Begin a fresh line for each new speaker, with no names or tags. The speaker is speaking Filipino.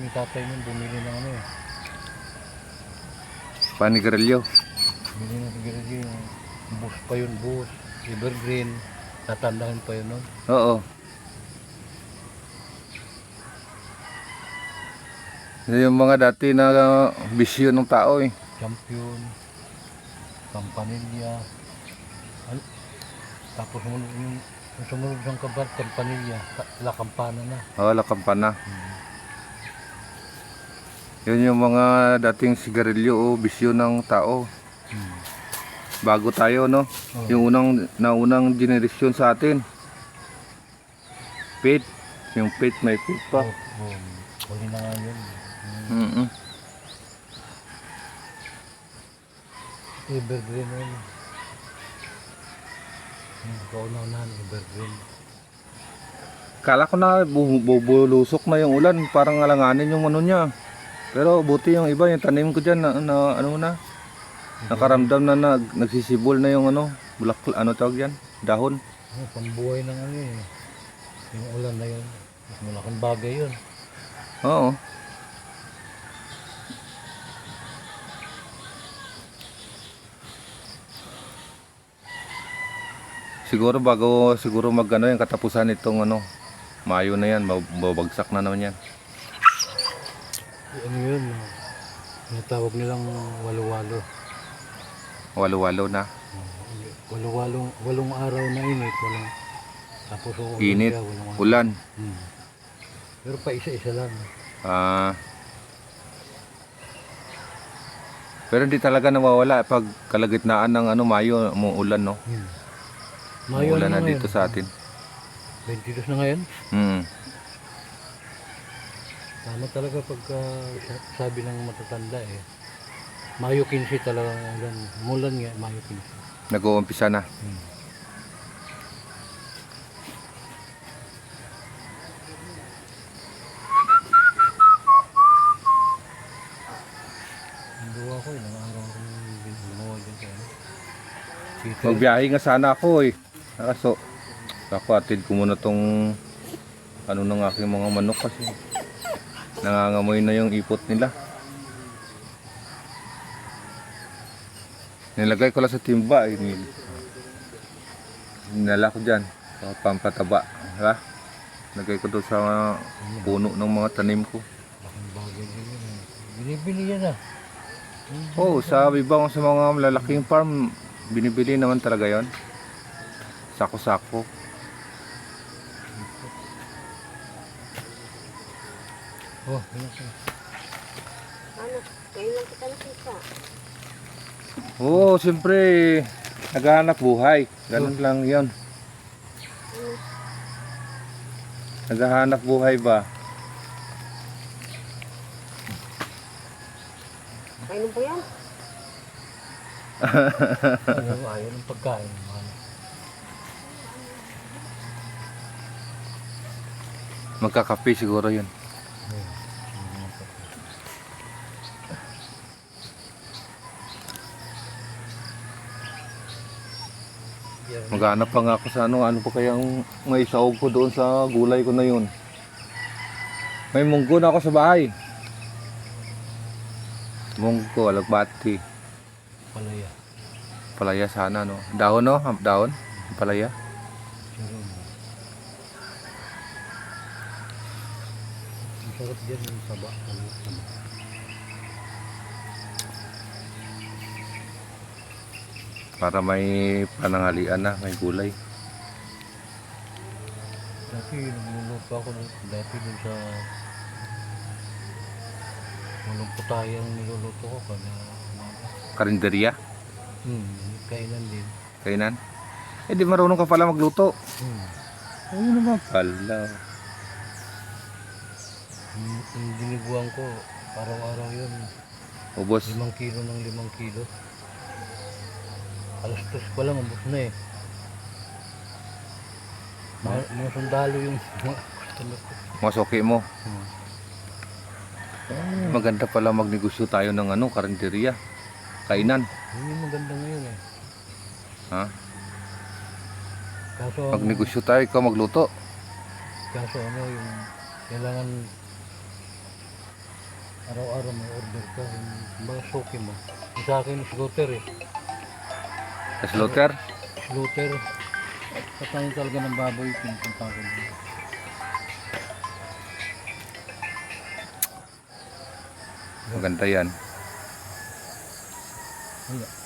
yung tatay nun, bumili ng ano eh.
Panigarilyo.
Bumili ng sigarilyo yung bus pa yun, bus. Evergreen. Tatandaan pa yun nun.
Oo. Yan yung mga dati na bisyo ng tao eh.
Champion. Campanilla. Ano? Tapos yung sumunod siyang kabar, Campanilla. La Campana na.
Oo, La Campana. Yun yung mga dating sigarilyo o bisyo ng tao. Bago tayo, no?
Oo.
Yung naunang generasyon sa atin. Pit. Yung pit, may pit pa.
Huli na nga yun. Evergreen yun. Kaunahan, Evergreen.
Kala ko na bubulusok na yung ulan. Parang alanganin yung ano niya. Pero buti yung iba, yung tanim ko dyan nakaramdam na nagsisibol na yung bulak, tawag yan? Dahon.
Pambuhay ng ano eh. Yung ulan na yun. Mas malaking bagay yun.
Oo. Siguro bago yung katapusan nitong Mayo na yan, babagsak na naman yan.
Ano yun? Natawag nilang walo-walo.
Walo-walo na.
Walong araw na init. Tapos
Init,
walong araw.
ulan.
Pero pa isa-isa lang.
Pero hindi talaga nawawala pag kalagitnaan ng Mayo, umuulan, no?
Mayo
Umuulan na
ngayon.
dito sa atin.
22 na ngayon. Tama talaga pagka sabi ng matatanda eh. Mayo 15 talaga ulan. Mulan nga, Mayo 15.
Nag-uumpisa na.
Hindi ako eh, nangaaraw ako ng gumawa dyan sa
Magbiyahe nga sana ako eh. Kaso, atid ko muna tong ng aking mga manok kasi nangangamoy na yung ipot nila. Nilagay ko lang sa timba eh. Ninala ko dyan sa pampataba. Ha? Nilagay ko doon sa puno ng mga tanim ko.
laking bagay din yun eh. Binibili yan ah.
Oo, sa ibang sa mga malalaking farm, binibili naman talaga yon. Sako-sako.
Oh, yun siya.
Ano, kayo lang kita nakita.
Oo, siyempre, naghahanap buhay. Ganun lang yon. Naghahanap buhay ba?
Kailan po yan?
Ayaw ng pagkain.
Magkakape siguro yun. Maghanap pa nga ako sa ano pa kayang may sahog ko doon sa gulay ko na yun. May munggo na ako sa bahay. Munggo, alagbati.
Palaya.
Palaya sana, no? Dahon, no? Dahon? Palaya.
Masarap dyan yung saba.
Para may pananghalian na, may gulay.
Dati nagluluto ako dati dun sa walang putayang niluluto ko kada umaga.
Karinderya,
Kainan din.
kainan. Eh di marunong ka pala magluto. Ano naman pala.
Yung diniguan ko, araw-araw yun.
Ubos.
5 kilo ng 5 kilo. Alas 3 pa lang, ubos na eh. Mga sundalo yung mga customer ko.
Masuki mo. Maganda pala magnegosyo tayo ng karinderya. Kainan.
Yun yung maganda ngayon eh.
Ha?
Kaso,
Magnegosyo tayo, ikaw magluto.
kaso yung kailangan Araw-araw may order ka. Yung mga suki mo. Yung sa akin, slaughter eh.
Slaughter?
Slaughter. Patayin talaga ng baboy. Pinupunta ko.
Maganda yan.
Wala.